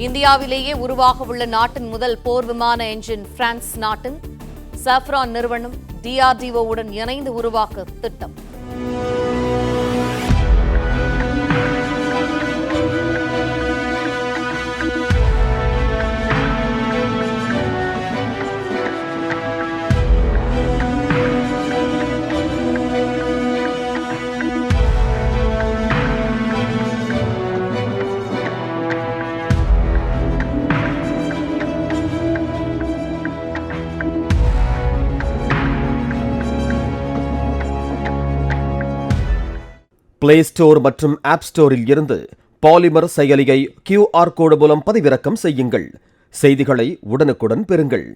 இந்தியாவிலேயே உருவாக உள்ள நாட்டின் முதல் போர் விமான என்ஜின் பிரான்ஸ் நாட்டின் சாஃப்ரான் நிறுவனம் DRDO-உடன் இணைந்து உருவாக்க திட்டம். பிளே ஸ்டோர் மற்றும் ஆப் ஸ்டோரில் இருந்து பாலிமர் செயலியை QR கோடு மூலம் பதிவிறக்கம் செய்யுங்கள். செய்திகளை உடனுக்குடன் பெறுங்கள்.